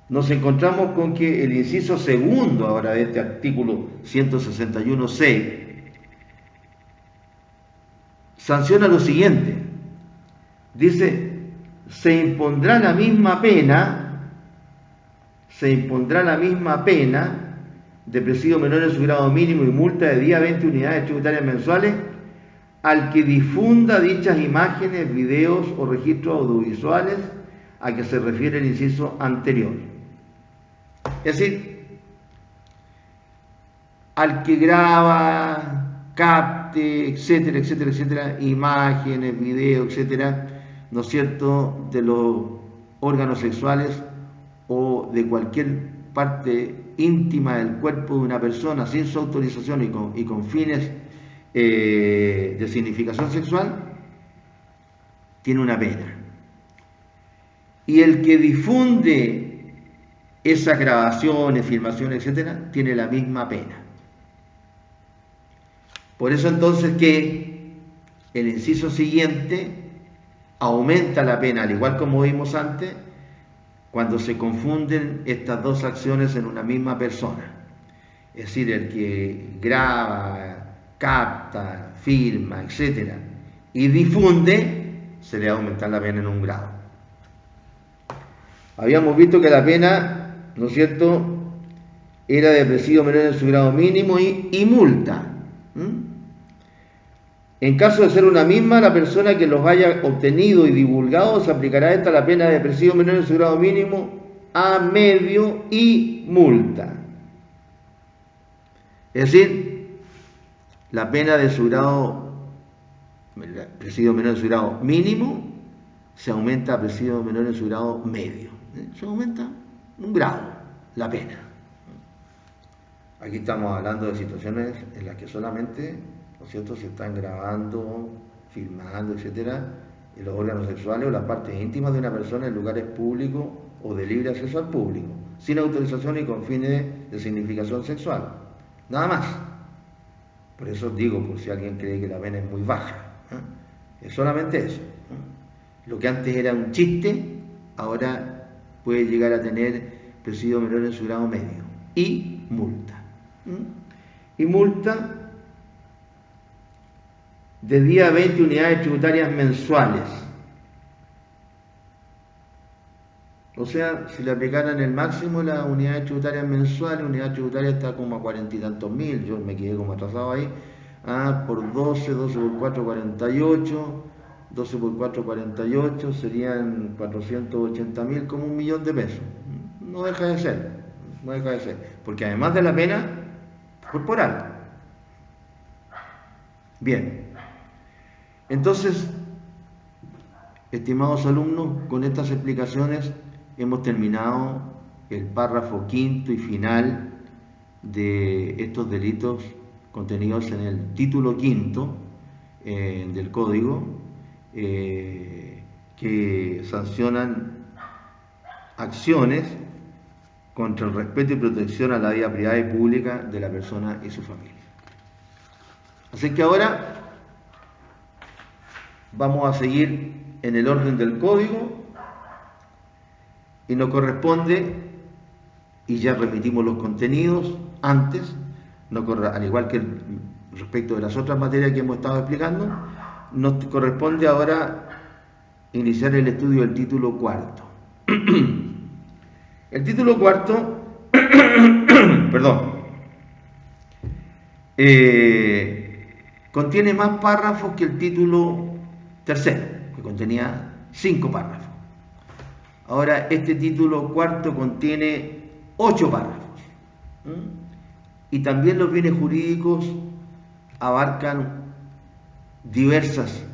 nos encontramos con que el inciso segundo ahora de este artículo 161.6 sanciona lo siguiente. Dice, se impondrá la misma pena de presidio menor en su grado mínimo y multa de día 20 unidades tributarias mensuales al que difunda dichas imágenes, videos o registros audiovisuales a que se refiere el inciso anterior. Es decir, al que graba, capte, etcétera, etcétera, etcétera, imágenes, videos, etcétera, ¿no es cierto?, de los órganos sexuales o de cualquier parte íntima del cuerpo de una persona sin su autorización y con fines de significación sexual, tiene una pena. Y el que difunde esas grabaciones, filmaciones, etcétera, tiene la misma pena. Por eso entonces que el inciso siguiente aumenta la pena, al igual como vimos antes, cuando se confunden estas dos acciones en una misma persona. Es decir, el que graba, capta, filma, etcétera, y difunde, se le va a aumentar la pena en un grado. Habíamos visto que la pena, ¿no es cierto?, era de presidio menor en su grado mínimo y multa. En caso de ser una misma, la persona que los haya obtenido y divulgado, se aplicará esta la pena de presidio menor en su grado mínimo a medio y multa. Es decir, la pena de su grado, presidio menor en su grado mínimo, se aumenta a presidio menor en su grado medio. Se aumenta un grado la pena. Aquí estamos hablando de situaciones en las que solamente, ¿no es cierto?, se están grabando, filmando, etcétera, en los órganos sexuales o las partes íntimas de una persona en lugares públicos o de libre acceso al público, sin autorización y con fines de significación sexual. Nada más. Por eso digo, por si alguien cree que la pena es muy baja, es solamente eso. Lo que antes era un chiste, ahora puede llegar a tener presidio menor en su grado medio y multa. Y multa de día 20 unidades tributarias mensuales. O sea, si le aplicaran el máximo las unidades tributarias mensuales, la unidad tributaria está como a 40 y tantos mil, yo me quedé como atrasado ahí, por 12 por 4, 48, 12 por 4, 48, serían 480.000, como 1.000.000 de pesos. No deja de ser, porque además de la pena corporal. Bien, entonces, estimados alumnos, con estas explicaciones hemos terminado el párrafo quinto y final de estos delitos contenidos en el título quinto del Código, que sancionan acciones contra el respeto y protección a la vida privada y pública de la persona y su familia. Así que ahora vamos a seguir en el orden del código y nos corresponde, y ya remitimos los contenidos antes, al igual que respecto de las otras materias que hemos estado explicando, nos corresponde ahora iniciar el estudio del título cuarto. El título cuarto, contiene más párrafos que el título tercero, que contenía 5 párrafos. Ahora, este título cuarto contiene 8 párrafos. Y también los bienes jurídicos abarcan diversas,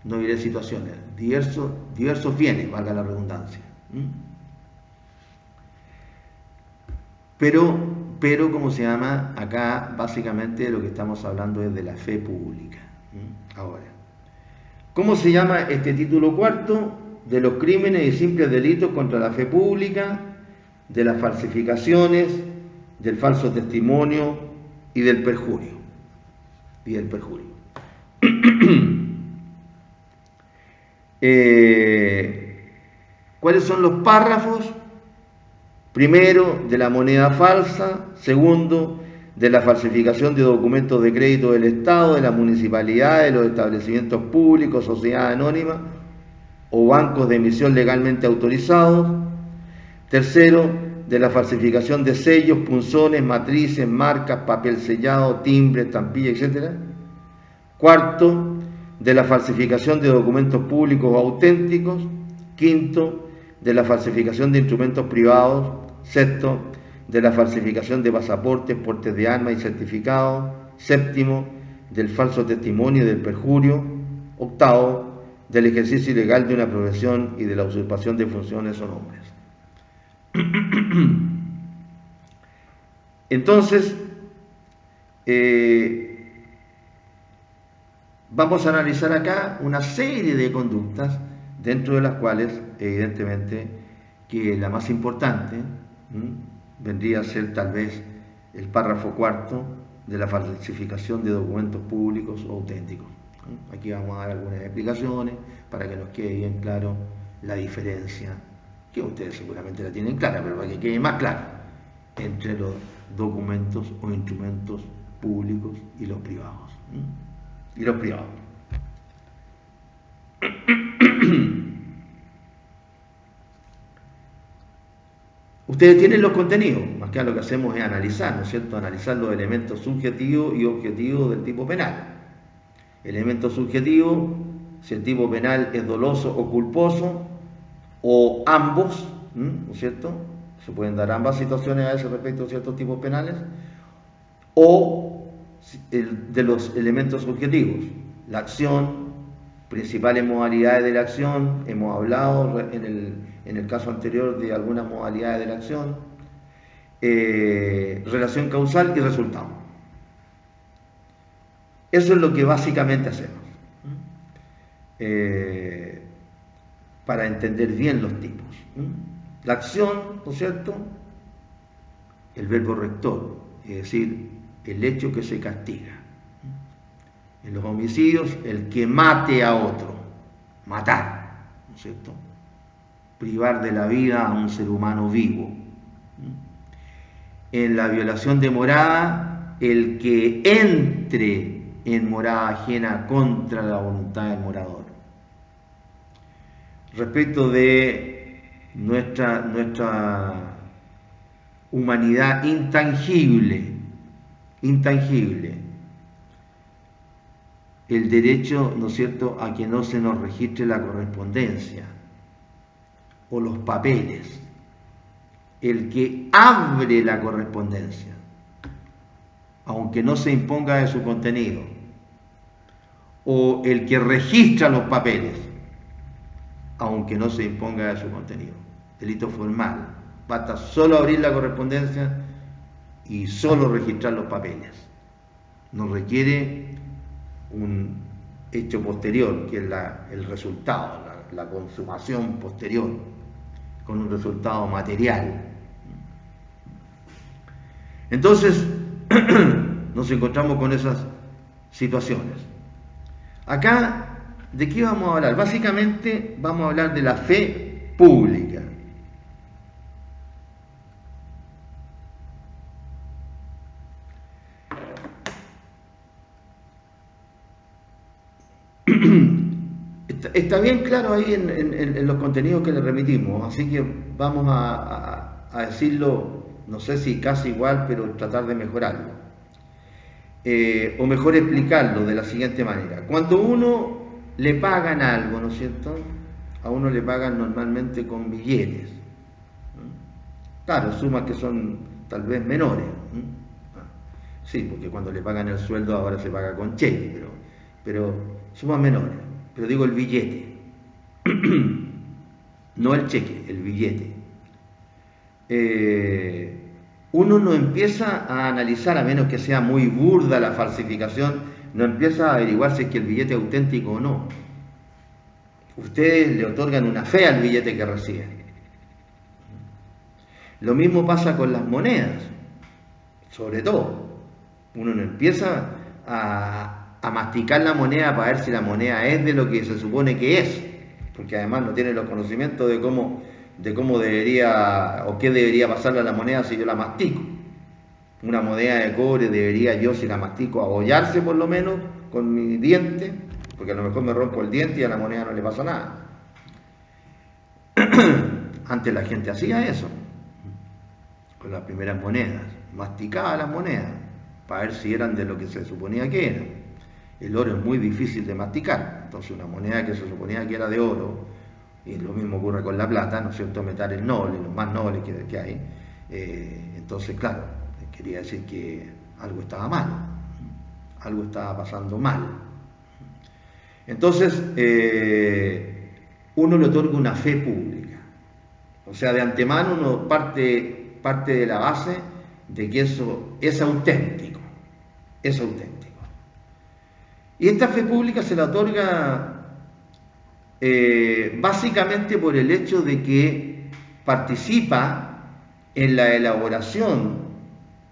no diré situaciones, diversos bienes, valga la redundancia. Pero, ¿cómo se llama? Acá básicamente lo que estamos hablando es de la fe pública. Ahora, ¿cómo se llama este título cuarto? De los crímenes y simples delitos contra la fe pública, de las falsificaciones, del falso testimonio y del perjurio. ¿Cuáles son los párrafos? Primero, de la moneda falsa. Segundo, de la falsificación de documentos de crédito del Estado, de las municipalidades, de los establecimientos públicos, sociedades anónimas o bancos de emisión legalmente autorizados. Tercero, de la falsificación de sellos, punzones, matrices, marcas, papel sellado, timbre, estampilla, etc. Cuarto, de la falsificación de documentos públicos o auténticos. Quinto, de la falsificación de instrumentos privados. Sexto, de la falsificación de pasaportes, portes de armas y certificados. Séptimo, del falso testimonio y del perjurio. Octavo, del ejercicio ilegal de una profesión y de la usurpación de funciones o nombres. Entonces, vamos a analizar acá una serie de conductas, dentro de las cuales, evidentemente, que la más importante vendría a ser tal vez el párrafo cuarto de la falsificación de documentos públicos o auténticos. Aquí vamos a dar algunas explicaciones para que nos quede bien claro la diferencia, que ustedes seguramente la tienen clara, pero para que quede más claro, entre los documentos o instrumentos públicos y los privados. Ustedes tienen los contenidos, más que lo que hacemos es analizar, ¿no es cierto? Analizar los elementos subjetivos y objetivos del tipo penal. Elemento subjetivo, si el tipo penal es doloso o culposo, o ambos, ¿no es cierto? Se pueden dar ambas situaciones a ese respecto a ciertos tipos penales, o de los elementos subjetivos, la acción, principales modalidades de la acción, hemos hablado en el caso anterior de algunas modalidades de la acción, relación causal y resultado. Eso es lo que básicamente hacemos, para entender bien los tipos. La acción, ¿no es cierto? El verbo rector, es decir, el hecho que se castiga. En los homicidios, el que mate a otro, matar, ¿no es cierto? Privar de la vida a un ser humano vivo. En la violación de morada, el que entre en morada ajena contra la voluntad del morador. Respecto de nuestra humanidad intangible, el derecho, ¿no es cierto?, a que no se nos registre la correspondencia o los papeles, el que abre la correspondencia, aunque no se imponga de su contenido, o el que registra los papeles, aunque no se imponga de su contenido. Delito formal, basta solo abrir la correspondencia y solo registrar los papeles. No requiere un hecho posterior, que es el resultado, la consumación posterior, con un resultado material. Entonces, nos encontramos con esas situaciones. Acá, ¿de qué vamos a hablar? Básicamente vamos a hablar de la fe pública. Está bien claro ahí en los contenidos que le remitimos, así que vamos a decirlo, no sé si casi igual, pero tratar de mejorarlo. O mejor explicarlo de la siguiente manera. Cuando uno le pagan algo, ¿no es cierto?, a uno le pagan normalmente con billetes. Claro, sumas que son tal vez menores. Sí, porque cuando le pagan el sueldo ahora se paga con cheque, pero sumas menores. Pero digo el billete, no el cheque, el billete. Uno no empieza a analizar, a menos que sea muy burda la falsificación, no empieza a averiguar si es que el billete es auténtico o no. Ustedes le otorgan una fe al billete que reciben. Lo mismo pasa con las monedas, sobre todo. Uno no empieza a masticar la moneda para ver si la moneda es de lo que se supone que es, porque además no tiene los conocimientos de cómo debería o qué debería pasarle a la moneda si yo la mastico. Una moneda de cobre debería yo, si la mastico, abollarse por lo menos con mi diente, porque a lo mejor me rompo el diente y a la moneda no le pasa nada. Antes la gente hacía eso con las primeras monedas, masticaba las monedas para ver si eran de lo que se suponía que eran. El oro es muy difícil de masticar, entonces una moneda que se suponía que era de oro, y lo mismo ocurre con la plata, ¿no es cierto?, metales nobles, los más nobles que hay, entonces claro, quería decir que algo estaba mal, algo estaba pasando mal. Entonces, uno le otorga una fe pública, o sea, de antemano uno parte de la base de que eso es auténtico, es auténtico. Y esta fe pública se la otorga básicamente por el hecho de que participa en la elaboración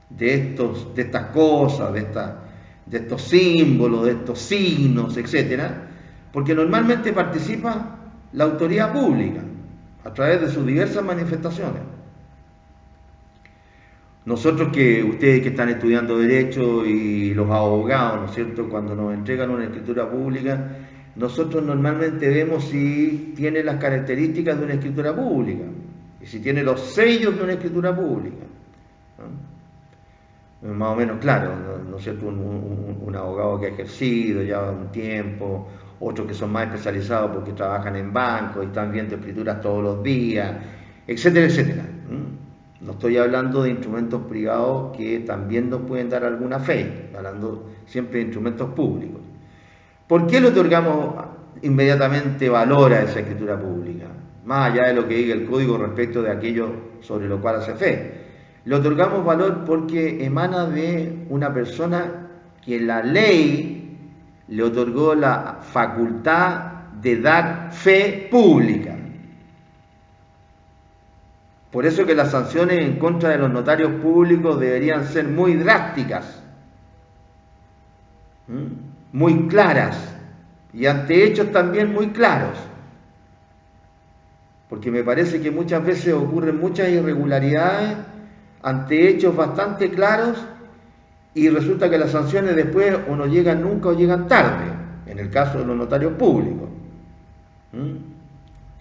de estas cosas, de estos símbolos, de estos signos, etcétera, porque normalmente participa la autoridad pública a través de sus diversas manifestaciones. Nosotros ustedes que están estudiando Derecho y los abogados, ¿no es cierto?, cuando nos entregan una escritura pública, nosotros normalmente vemos si tiene las características de una escritura pública y si tiene los sellos de una escritura pública, ¿no? Más o menos claro, ¿no es cierto?, un abogado que ha ejercido ya un tiempo, otros que son más especializados porque trabajan en bancos y están viendo escrituras todos los días, etcétera, etcétera. No estoy hablando de instrumentos privados que también nos pueden dar alguna fe, hablando siempre de instrumentos públicos. ¿Por qué le otorgamos inmediatamente valor a esa escritura pública? Más allá de lo que diga el código respecto de aquello sobre lo cual hace fe. Le otorgamos valor porque emana de una persona que la ley le otorgó la facultad de dar fe pública. Por eso que las sanciones en contra de los notarios públicos deberían ser muy drásticas, muy claras, y ante hechos también muy claros. Porque me parece que muchas veces ocurren muchas irregularidades ante hechos bastante claros y resulta que las sanciones después o no llegan nunca o llegan tarde, en el caso de los notarios públicos.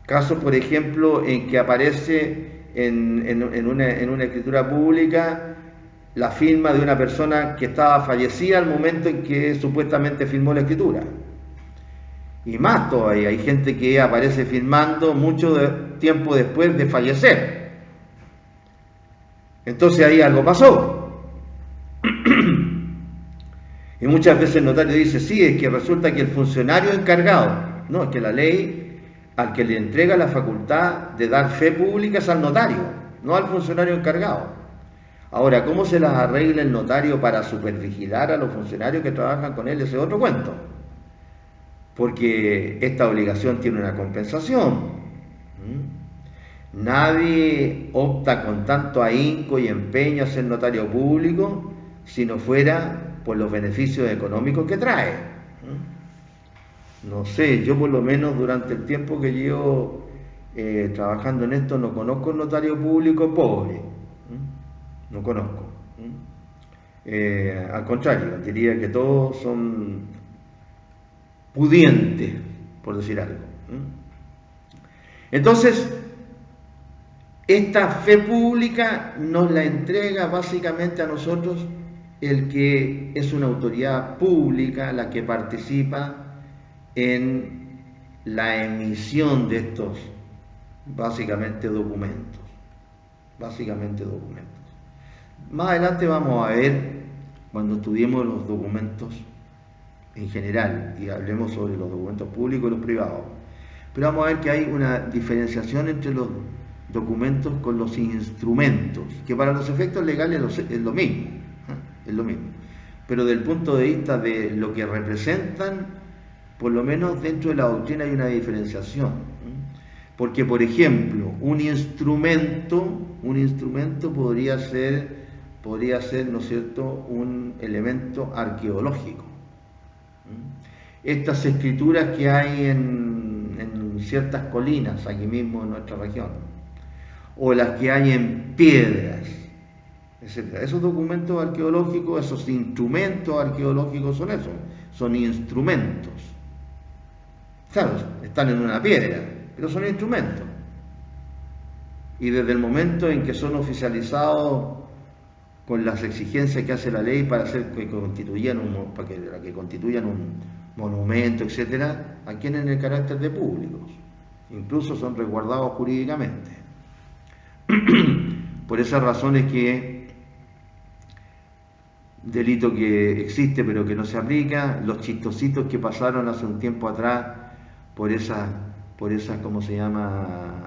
Casos, por ejemplo, en que aparece en una escritura pública la firma de una persona que estaba fallecida al momento en que supuestamente firmó la escritura. Y más todavía, hay gente que aparece firmando mucho tiempo después de fallecer. Entonces ahí algo pasó. Y muchas veces el notario dice, sí, es que resulta que el funcionario encargado, no, es que la ley al que le entrega la facultad de dar fe pública es al notario, no al funcionario encargado. Ahora, ¿cómo se las arregla el notario para supervigilar a los funcionarios que trabajan con él? Ese es otro cuento. Porque esta obligación tiene una compensación. Nadie opta con tanto ahínco y empeño a ser notario público si no fuera por los beneficios económicos que trae. No sé, yo por lo menos durante el tiempo que llevo trabajando en esto no conozco un notario público pobre. No conozco. Al contrario, diría que todos son pudientes, por decir algo. Entonces, esta fe pública nos la entrega básicamente a nosotros el que es una autoridad pública la que participa en la emisión de estos básicamente documentos. Más adelante vamos a ver, cuando estudiemos los documentos en general y hablemos sobre los documentos públicos y los privados, pero vamos a ver que hay una diferenciación entre los documentos con los instrumentos, que para los efectos legales es lo mismo, pero desde el punto de vista de lo que representan, por lo menos dentro de la doctrina hay una diferenciación, porque por ejemplo un instrumento podría ser, ¿no es cierto?, un elemento arqueológico. Estas escrituras que hay en ciertas colinas aquí mismo en nuestra región, o las que hay en piedras, etc. Esos documentos arqueológicos, esos instrumentos arqueológicos son eso, son instrumentos. Claro, están en una piedra, pero son instrumentos. Y desde el momento en que son oficializados con las exigencias que hace la ley para que constituyan un monumento, etcétera, adquieren el carácter de públicos. Incluso son resguardados jurídicamente. Por esas razones que delito que existe pero que no se aplica, los chistositos que pasaron hace un tiempo atrás por esas, ¿cómo se llama?,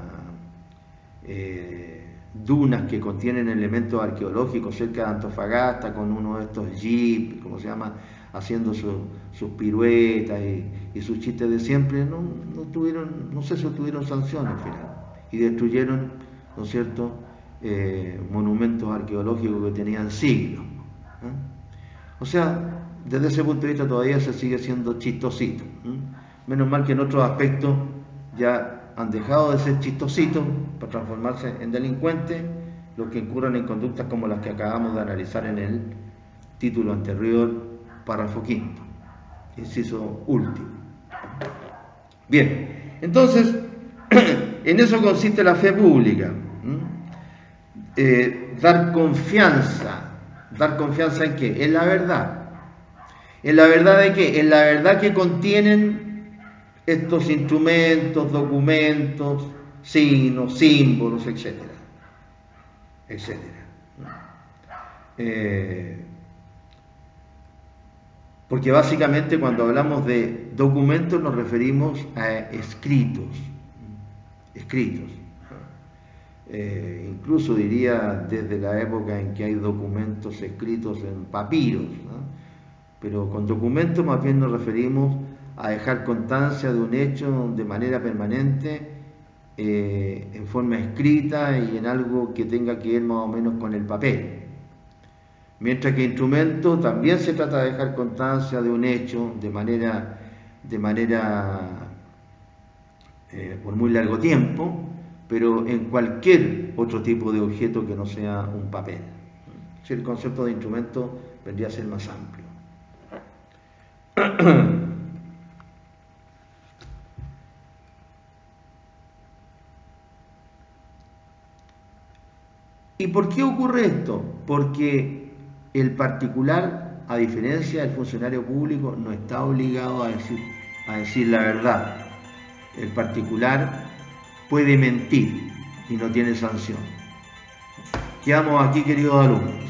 dunas que contienen elementos arqueológicos cerca de Antofagasta, con uno de estos jeeps, ¿cómo se llama?, haciendo sus piruetas y sus chistes de siempre, no sé si obtuvieron sanción al final, y destruyeron, ¿no es cierto?, monumentos arqueológicos que tenían siglos. O sea, desde ese punto de vista todavía se sigue siendo chistosito. Menos mal que en otros aspectos ya han dejado de ser chistositos para transformarse en delincuentes los que incurran en conductas como las que acabamos de analizar en el título anterior, párrafo quinto, inciso último. Bien, entonces, en eso consiste la fe pública. Dar confianza en ¿qué? En la verdad. ¿En la verdad de qué? En la verdad que contienen estos instrumentos, documentos, signos, símbolos, etcétera. Porque básicamente cuando hablamos de documentos nos referimos a escritos. Incluso diría desde la época en que hay documentos escritos en papiros, ¿no? Pero con documentos más bien nos referimos a dejar constancia de un hecho de manera permanente, en forma escrita y en algo que tenga que ver más o menos con el papel. Mientras que instrumento también se trata de dejar constancia de un hecho de manera por muy largo tiempo, pero en cualquier otro tipo de objeto que no sea un papel. Si el concepto de instrumento vendría a ser más amplio. ¿Y por qué ocurre esto? Porque el particular, a diferencia del funcionario público, no está obligado a decir la verdad. El particular puede mentir y no tiene sanción. Quedamos aquí, queridos alumnos.